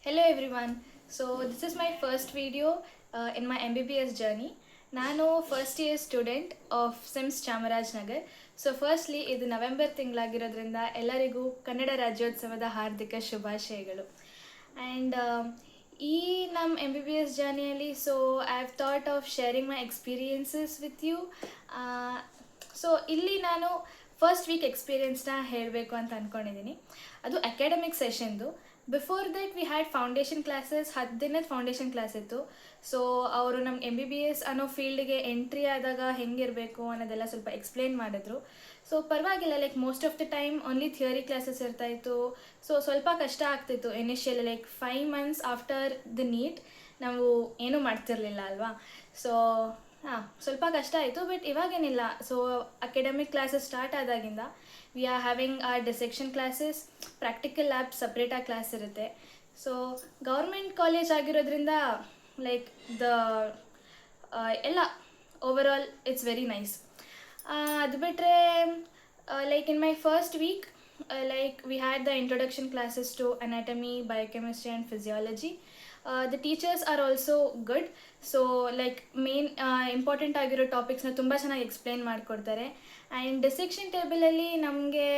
Hello everyone. So this is my first video in my MBBS journey. ನಾನು first year student of CIMS Chamarajanagar. So firstly ಇದು November ತಿಂಗಳಾಗಿರೋದ್ರಿಂದ ಎಲ್ಲರಿಗೂ ಕನ್ನಡ ರಾಜ್ಯೋತ್ಸವದ ಹಾರ್ದಿಕ ಶುಭಾಶಯಗಳು. ಆ್ಯಂಡ್ ಈ ನಮ್ಮ MBBS ಜರ್ನಿಯಲ್ಲಿ I have thought of sharing my experiences with you. So ಇಲ್ಲಿ ನಾನು ಫಸ್ಟ್ ವೀಕ್ ಎಕ್ಸ್ಪೀರಿಯನ್ಸ್ನ ಹೇಳಬೇಕು ಅಂತ ಅಂದ್ಕೊಂಡಿದ್ದೀನಿ. ಅದು ಅಕಾಡೆಮಿಕ್ ಸೆಷನ್ದು. Before that we had foundation classes, 10 ದಿನದ ಫೌಂಡೇಶನ್ ಕ್ಲಾಸ್ ಇತ್ತು. ಸೊ ಅವರು ನಮ್ಮ MBBS ಅನ್ನೋ ಫೀಲ್ಡ್ಗೆ ಎಂಟ್ರಿ ಆದಾಗ ಹೆಂಗಿರಬೇಕು ಅನ್ನೋದೆಲ್ಲ ಸ್ವಲ್ಪ ಎಕ್ಸ್ಪ್ಲೇನ್ ಮಾಡಿದ್ರು. ಸೊ ಪರವಾಗಿಲ್ಲ, like most of the time only theory classes ಇರ್ತಾಯಿತ್ತು. ಸೊ ಸ್ವಲ್ಪ ಕಷ್ಟ ಆಗ್ತಿತ್ತು initially, like 5 months after the NEET ನಾವು ಏನೂ ಮಾಡ್ತಿರ್ಲಿಲ್ಲ ಅಲ್ವಾ. ಸೊ ಸ್ವಲ್ಪ ಕಷ್ಟ ಆಯಿತು, ಬಟ್ ಇವಾಗೇನಿಲ್ಲ. ಸೊ ಅಕಾಡೆಮಿಕ್ ಕ್ಲಾಸಸ್ ಸ್ಟಾರ್ಟ್ ಆದಾಗಿಂದ we are having our dissection classes, practical lab ಸಪ್ರೇಟಾಗಿ ಕ್ಲಾಸ್ ಇರುತ್ತೆ. ಸೊ ಗೌರ್ಮೆಂಟ್ ಕಾಲೇಜ್ ಆಗಿರೋದ್ರಿಂದ ಲೈಕ್ ದ ಎಲ್ಲ over all it's very nice. ಅದು ಬಿಟ್ಟರೆ like in my first week like we had the introduction classes to anatomy, biochemistry and physiology. The teachers are also good. So like main important ಆಗಿರೋ ಟಾಪಿಕ್ಸ್ನ ತುಂಬ ಚೆನ್ನಾಗಿ explain ಮಾಡಿಕೊಡ್ತಾರೆ. And dissection ಟೇಬಲಲ್ಲಿ ನಮಗೆ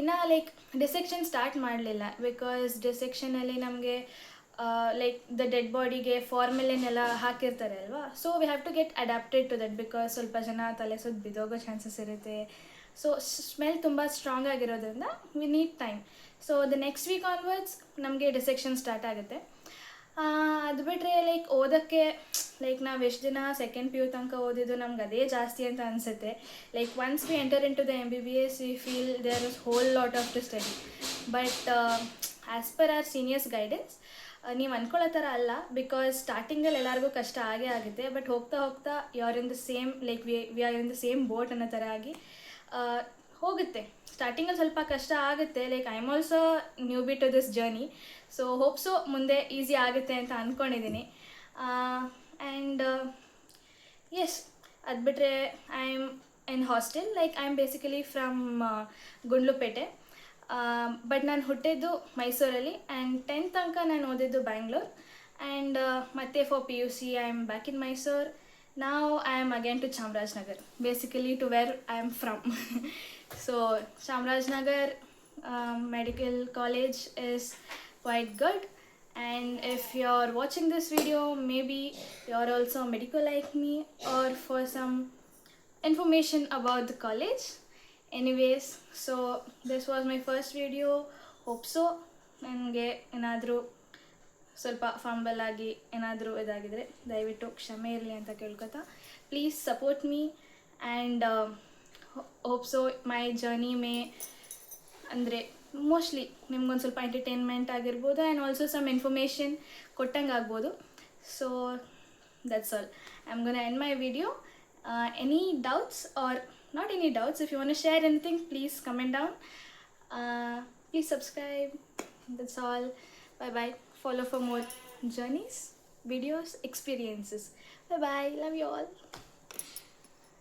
ಇನ್ನೂ like dissection start ಮಾಡಲಿಲ್ಲ, because ಡಿಸೆಕ್ಷನಲ್ಲಿ ನಮಗೆ ಲೈಕ್ ದ ಡೆಡ್ ಬಾಡಿಗೆ ಫಾರ್ಮೆಲಿನ್ ಎಲ್ಲ ಹಾಕಿರ್ತಾರೆ ಅಲ್ವಾ. So we have to get adapted to that, because ಸ್ವಲ್ಪ ಜನ ತಲೆ ಸುತ್ತ ಬಿದ್ದೋಗೋ ಚಾನ್ಸಸ್ ಇರುತ್ತೆ. ಸೊ ಸ್ಮೆಲ್ ತುಂಬ ಸ್ಟ್ರಾಂಗ್ ಆಗಿರೋದ್ರಿಂದ we need time. So the next week onwards ನಮಗೆ ಡಿಸೆಕ್ಷನ್ ಸ್ಟಾರ್ಟ್ ಆಗುತ್ತೆ. ಅದು ಬಿಟ್ಟರೆ ಲೈಕ್ ಓದೋಕ್ಕೆ ಲೈಕ್ ನಾವು ಎಷ್ಟು ದಿನ ಸೆಕೆಂಡ್ PU ತನಕ ಓದಿದ್ದು ನಮ್ಗೆ ಅದೇ ಜಾಸ್ತಿ ಅಂತ ಅನಿಸುತ್ತೆ. Like once we enter into the MBBS we feel there is whole lot of to study. But as per our seniors guidance ನೀವು ಅಂದ್ಕೊಳ್ಳೋ ಥರ ಅಲ್ಲ, ಬಿಕಾಸ್ ಸ್ಟಾರ್ಟಿಂಗಲ್ಲಿ ಎಲ್ಲರಿಗೂ ಕಷ್ಟ ಆಗೇ ಆಗುತ್ತೆ. ಬಟ್ ಹೋಗ್ತಾ ಹೋಗ್ತಾ you are in the same, like we are in the same boat ಅನ್ನೋ ಥರ ಆಗಿ ಹೋಗುತ್ತೆ. ಸ್ಟಾರ್ಟಿಂಗಲ್ಲಿ ಸ್ವಲ್ಪ ಕಷ್ಟ ಆಗುತ್ತೆ, like I am also newbie to this journey. So hopes ಮುಂದೆ ಈಸಿ ಆಗುತ್ತೆ ಅಂತ ಅಂದ್ಕೊಂಡಿದ್ದೀನಿ. ಆ್ಯಂಡ್ ಎಸ್, ಅದು ಬಿಟ್ಟರೆ I am in hostel. Like I am basically from Gundlupete. But ನಾನು ಹುಟ್ಟಿದ್ದು ಮೈಸೂರಲ್ಲಿ. ಆ್ಯಂಡ್ 10th ತನಕ ನಾನು ಓದಿದ್ದು ಬ್ಯಾಂಗ್ಳೂರ್. ಆ್ಯಂಡ್ ಮತ್ತೆ for PUC I am back in Mysore. Now I am again to Chamarajanagar, basically to where I am from. So Chamarajanagar Medical College is quite good, and if you're watching this video, maybe you're also medical like me, or for some information about the college. Anyways, so this was my first video. Hope so ನನಗೆ ಏನಾದರೂ ಸ್ವಲ್ಪ fumble ಆಗಿ ಏನಾದರೂ ಇದಾಗಿದ್ರೆ ದಯವಿಟ್ಟು ಕ್ಷಮೆ ಇರಲಿ ಅಂತ ಕೇಳ್ಕೊತಾ, please support me. And hope so my journey ಅಂದರೆ ಮೋಸ್ಟ್ಲಿ ನಿಮ್ಗೊಂದು ಸ್ವಲ್ಪ ಎಂಟರ್ಟೈನ್ಮೆಂಟ್ ಆಗಿರ್ಬೋದು, ಆ್ಯಂಡ್ ಆಲ್ಸೋ ಸಮ್ ಇನ್ಫಾರ್ಮೇಷನ್ ಕೊಟ್ಟಂಗೆ ಆಗ್ಬೋದು. So that's all. I am gonna end my video. Any doubts or not any doubts, if you want to share anything please comment down. Please subscribe. That's all. Bye bye. Follow for more journeys, videos, experiences. Bye bye. Love you all.